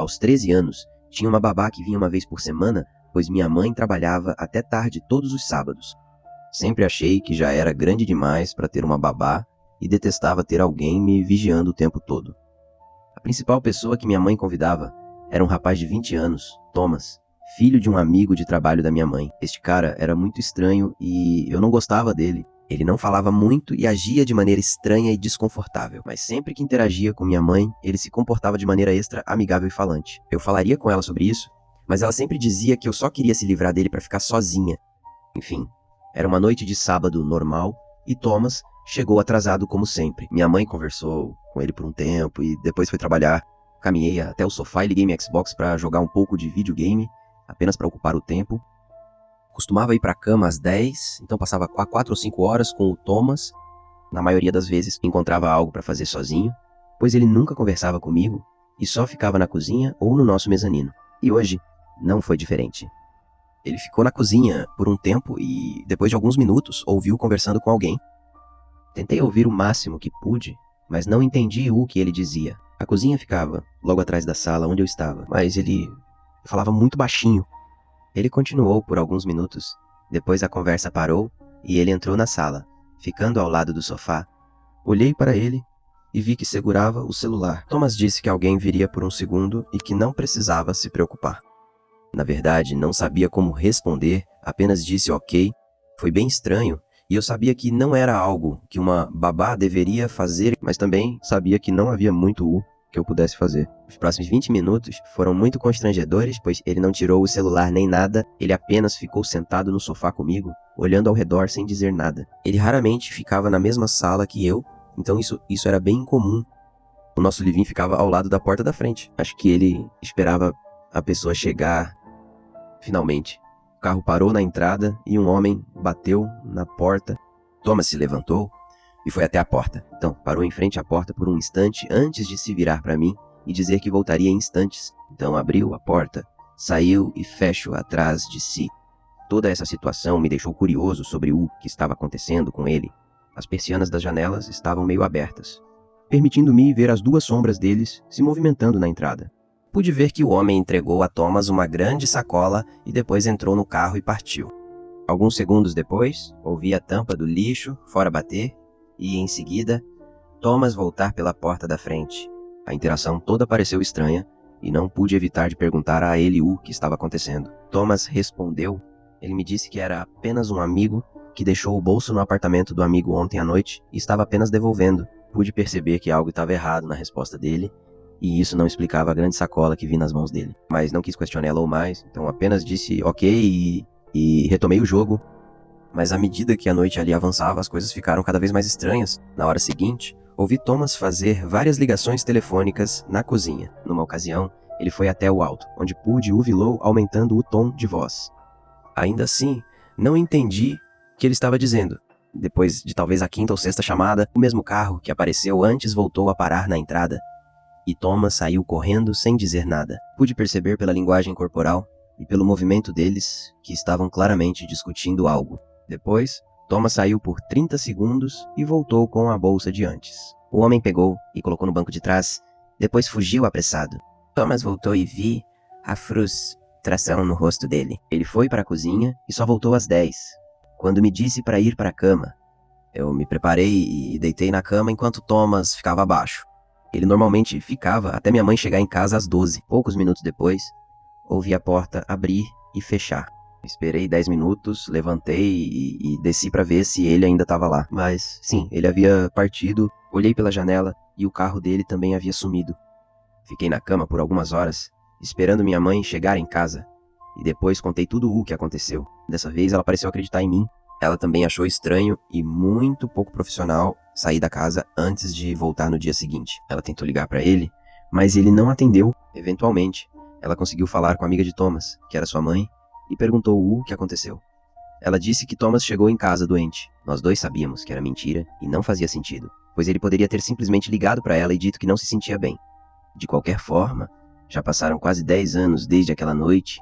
Aos 13 anos, tinha uma babá que vinha uma vez por semana, pois minha mãe trabalhava até tarde todos os sábados. Sempre achei que já era grande demais para ter uma babá e detestava ter alguém me vigiando o tempo todo. A principal pessoa que minha mãe convidava era um rapaz de 20 anos, Thomas, filho de um amigo de trabalho da minha mãe. Este cara era muito estranho e eu não gostava dele. Ele não falava muito e agia de maneira estranha e desconfortável, mas sempre que interagia com minha mãe, ele se comportava de maneira extra amigável e falante. Eu falaria com ela sobre isso, mas ela sempre dizia que eu só queria se livrar dele para ficar sozinha. Enfim, era uma noite de sábado normal e Thomas chegou atrasado como sempre. Minha mãe conversou com ele por um tempo e depois foi trabalhar. Caminhei até o sofá e liguei minha Xbox para jogar um pouco de videogame, apenas para ocupar o tempo. Costumava ir para a cama às 10, então passava 4 ou 5 horas com o Thomas. Na maioria das vezes encontrava algo para fazer sozinho, pois ele nunca conversava comigo e só ficava na cozinha ou no nosso mezanino. E hoje não foi diferente. Ele ficou na cozinha por um tempo e, depois de alguns minutos, ouviu conversando com alguém. Tentei ouvir o máximo que pude, mas não entendi o que ele dizia. A cozinha ficava logo atrás da sala onde eu estava, mas ele falava muito baixinho. Ele continuou por alguns minutos, depois a conversa parou e ele entrou na sala, ficando ao lado do sofá. Olhei para ele e vi que segurava o celular. Thomas disse que alguém viria por um segundo e que não precisava se preocupar. Na verdade, não sabia como responder, apenas disse ok. Foi bem estranho e eu sabia que não era algo que uma babá deveria fazer, mas também sabia que não havia muito o que eu pudesse fazer. Os próximos 20 minutos foram muito constrangedores, pois ele não tirou o celular nem nada, ele apenas ficou sentado no sofá comigo, olhando ao redor sem dizer nada. Ele raramente ficava na mesma sala que eu, então isso era bem incomum. O nosso living ficava ao lado da porta da frente. Acho que ele esperava a pessoa chegar. Finalmente, o carro parou na entrada e um homem bateu na porta. Thomas se levantou e foi até a porta. Então, parou em frente à porta por um instante antes de se virar para mim e dizer que voltaria em instantes. Então abriu a porta, saiu e fechou atrás de si. Toda essa situação me deixou curioso sobre o que estava acontecendo com ele. As persianas das janelas estavam meio abertas, permitindo-me ver as duas sombras deles se movimentando na entrada. Pude ver que o homem entregou a Thomas uma grande sacola e depois entrou no carro e partiu. Alguns segundos depois, ouvi a tampa do lixo fora bater e, em seguida, Thomas voltar pela porta da frente. A interação toda pareceu estranha e não pude evitar de perguntar a ele o que estava acontecendo. Thomas respondeu. Ele me disse que era apenas um amigo que deixou o bolso no apartamento do amigo ontem à noite e estava apenas devolvendo. Pude perceber que algo estava errado na resposta dele, e isso não explicava a grande sacola que vi nas mãos dele. Mas não quis questioná-la ou mais, então apenas disse ok e retomei o jogo. Mas à medida que a noite ali avançava, as coisas ficaram cada vez mais estranhas. Na hora seguinte, ouvi Thomas fazer várias ligações telefônicas na cozinha. Numa ocasião, ele foi até o alto, onde pude ouvi-lo aumentando o tom de voz. Ainda assim, não entendi o que ele estava dizendo. Depois de talvez a quinta ou sexta chamada, o mesmo carro que apareceu antes voltou a parar na entrada. E Thomas saiu correndo sem dizer nada. Pude perceber pela linguagem corporal e pelo movimento deles que estavam claramente discutindo algo. Depois, Thomas saiu por 30 segundos e voltou com a bolsa de antes. O homem pegou e colocou no banco de trás, depois fugiu apressado. Thomas voltou e vi a frustração no rosto dele. Ele foi para a cozinha e só voltou às 10, quando me disse para ir para a cama. Eu me preparei e deitei na cama enquanto Thomas ficava abaixo. Ele normalmente ficava até minha mãe chegar em casa às 12. Poucos minutos depois, ouvi a porta abrir e fechar. Esperei 10 minutos, levantei e desci para ver se ele ainda estava lá. Mas, sim, ele havia partido. Olhei pela janela e o carro dele também havia sumido. Fiquei na cama por algumas horas, esperando minha mãe chegar em casa. E depois contei tudo o que aconteceu. Dessa vez ela pareceu acreditar em mim. Ela também achou estranho e muito pouco profissional sair da casa antes de voltar no dia seguinte. Ela tentou ligar para ele, mas ele não atendeu. Eventualmente, ela conseguiu falar com a amiga de Thomas, que era sua mãe, e perguntou o que aconteceu. Ela disse que Thomas chegou em casa doente. Nós dois sabíamos que era mentira e não fazia sentido, pois ele poderia ter simplesmente ligado para ela e dito que não se sentia bem. De qualquer forma, já passaram quase 10 anos desde aquela noite,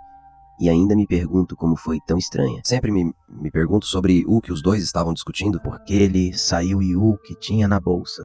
e ainda me pergunto como foi tão estranha. Sempre me pergunto sobre o que os dois estavam discutindo, porque ele saiu e o que tinha na bolsa.